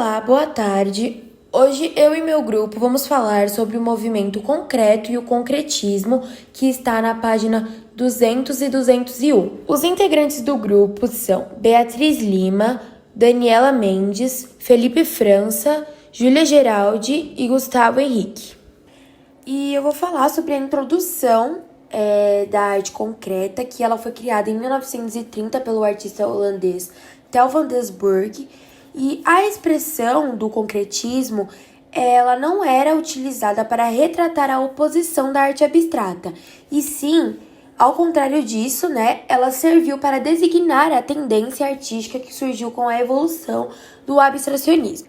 Olá, boa tarde. Hoje eu e meu grupo vamos falar sobre o movimento concreto e o concretismo que está na página 200 e 201. Os integrantes do grupo são Beatriz Lima, Daniela Mendes, Felipe França, Júlia Geraldi e Gustavo Henrique. E eu vou falar sobre a introdução da arte concreta, que ela foi criada em 1930 pelo artista holandês Theo van Doesburg. E a expressão do concretismo, ela não era utilizada para retratar a oposição da arte abstrata, e sim, ao contrário disso, ela serviu para designar a tendência artística que surgiu com a evolução do abstracionismo.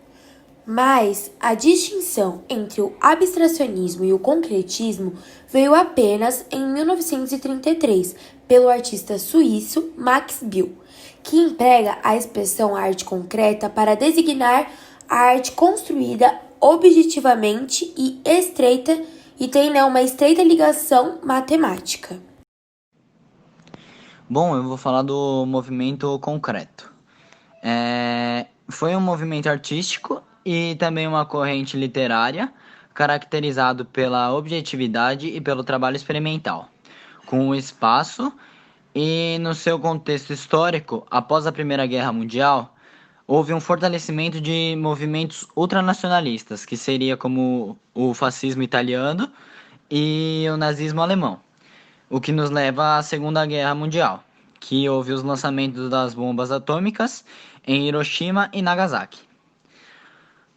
Mas a distinção entre o abstracionismo e o concretismo veio apenas em 1933, pelo artista suíço Max Bill, que emprega a expressão arte concreta para designar a arte construída objetivamente e estreita e tem uma estreita ligação matemática. Bom, eu vou falar do movimento concreto. Foi um movimento artístico e também uma corrente literária, caracterizado pela objetividade e pelo trabalho experimental, com o espaço e no seu contexto histórico, após a Primeira Guerra Mundial, houve um fortalecimento de movimentos ultranacionalistas, que seria como o fascismo italiano e o nazismo alemão, o que nos leva à Segunda Guerra Mundial, que houve os lançamentos das bombas atômicas em Hiroshima e Nagasaki.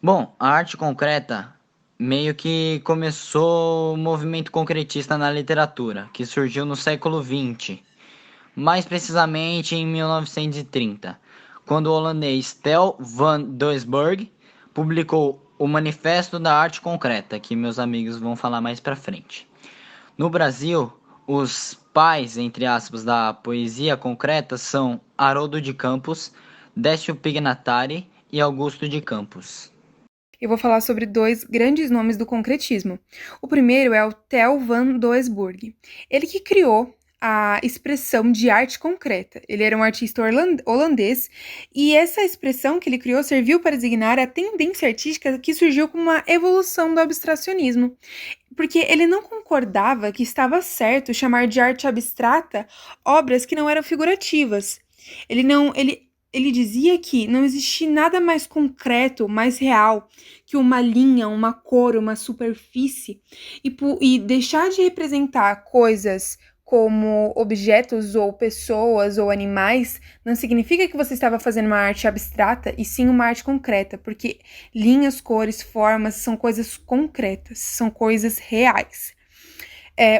Bom, a arte concreta meio que começou o movimento concretista na literatura, que surgiu no século XX, mais precisamente em 1930, quando o holandês Theo van Doesburg publicou o Manifesto da Arte Concreta, que meus amigos vão falar mais pra frente. No Brasil, os pais, entre aspas, da poesia concreta são Haroldo de Campos, Décio Pignatari e Augusto de Campos. Eu vou falar sobre dois grandes nomes do concretismo. O primeiro é o Theo van Doesburg. Ele que criou a expressão de arte concreta. Ele era um artista holandês e essa expressão que ele criou serviu para designar a tendência artística que surgiu com uma evolução do abstracionismo. Porque ele não concordava que estava certo chamar de arte abstrata obras que não eram figurativas. Ele dizia que não existia nada mais concreto, mais real, que uma linha, uma cor, uma superfície, e deixar de representar coisas como objetos ou pessoas ou animais não significa que você estava fazendo uma arte abstrata, e sim uma arte concreta, porque linhas, cores, formas são coisas concretas, são coisas reais.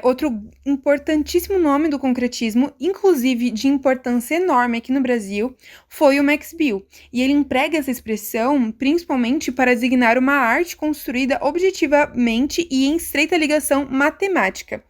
Outro importantíssimo nome do concretismo, inclusive de importância enorme aqui no Brasil, foi o Max Bill. E ele emprega essa expressão principalmente para designar uma arte construída objetivamente e em estreita ligação matemática.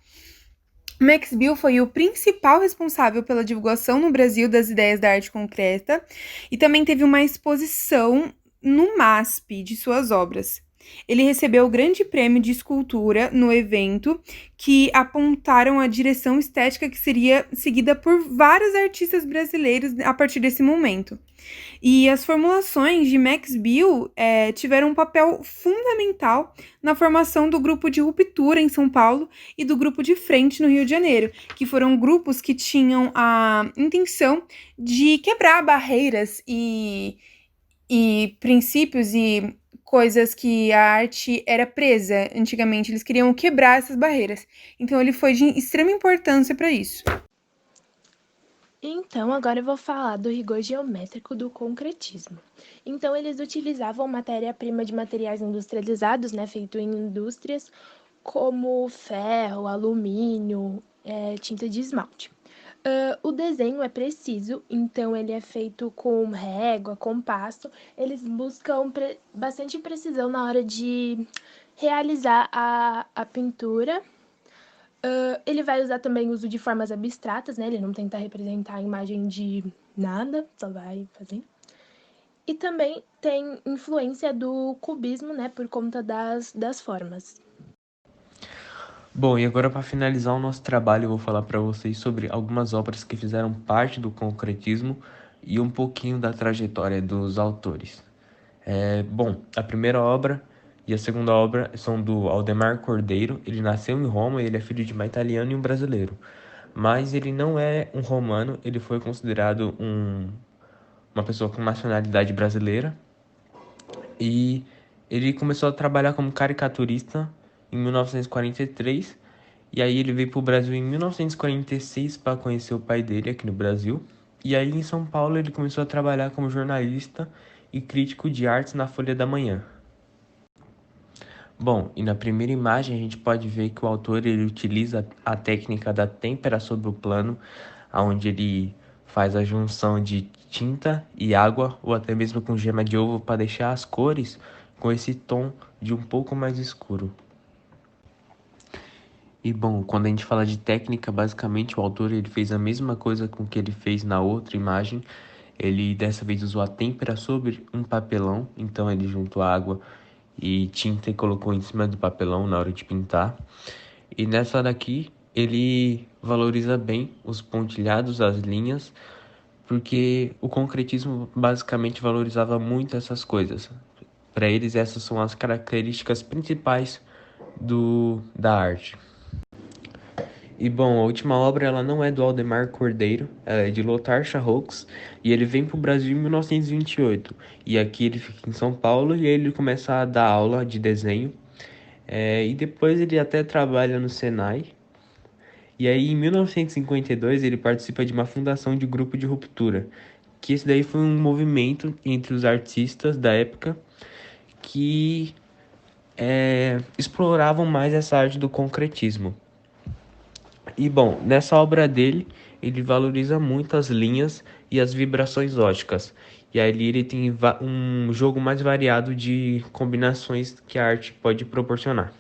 Max Bill foi o principal responsável pela divulgação no Brasil das ideias da arte concreta e também teve uma exposição no MASP de suas obras. Ele recebeu o grande prêmio de escultura no evento, que apontaram a direção estética que seria seguida por vários artistas brasileiros a partir desse momento. E as formulações de Max Bill tiveram um papel fundamental na formação do grupo de ruptura em São Paulo e do grupo de frente no Rio de Janeiro, que foram grupos que tinham a intenção de quebrar barreiras e princípios e coisas que a arte era presa antigamente. Eles queriam quebrar essas barreiras. Então ele foi de extrema importância para isso. Então, agora eu vou falar do rigor geométrico do concretismo. Então, eles utilizavam matéria-prima de materiais industrializados, feito em indústrias, como ferro, alumínio, tinta de esmalte. O desenho é preciso, então ele é feito com régua, compasso. Eles buscam bastante precisão na hora de realizar a pintura. Ele vai usar também o uso de formas abstratas, ele não tenta representar a imagem de nada, só vai fazer. E também tem influência do cubismo, por conta das formas. Bom, e agora para finalizar o nosso trabalho, eu vou falar para vocês sobre algumas obras que fizeram parte do concretismo e um pouquinho da trajetória dos autores. Bom, a primeira obra e a segunda obra são do Aldemar Cordeiro. Ele nasceu em Roma, ele é filho de uma italiana e um brasileiro. Mas ele não é um romano, ele foi considerado uma pessoa com nacionalidade brasileira. E ele começou a trabalhar como caricaturista em 1943. E aí ele veio para o Brasil em 1946 para conhecer o pai dele aqui no Brasil. E aí em São Paulo ele começou a trabalhar como jornalista e crítico de artes na Folha da Manhã. Bom, e na primeira imagem a gente pode ver que o autor ele utiliza a técnica da têmpera sobre o plano, onde ele faz a junção de tinta e água, ou até mesmo com gema de ovo, para deixar as cores com esse tom de um pouco mais escuro. E bom, quando a gente fala de técnica, basicamente o autor ele fez a mesma coisa com que ele fez na outra imagem. Ele dessa vez usou a têmpera sobre um papelão, então ele juntou água e tinta e colocou em cima do papelão na hora de pintar. E nessa daqui ele valoriza bem os pontilhados, as linhas, porque o concretismo basicamente valorizava muito essas coisas. Para eles essas são as características principais da arte. E bom, a última obra ela não é do Aldemar Cordeiro, ela é de Lothar Charroux, e ele vem para o Brasil em 1928. E aqui ele fica em São Paulo e aí ele começa a dar aula de desenho. E depois ele até trabalha no Senai. E aí em 1952 ele participa de uma fundação de grupo de ruptura, que esse daí foi um movimento entre os artistas da época que exploravam mais essa arte do concretismo. E bom, nessa obra dele, ele valoriza muito as linhas e as vibrações óticas. E aí ele tem um jogo mais variado de combinações que a arte pode proporcionar.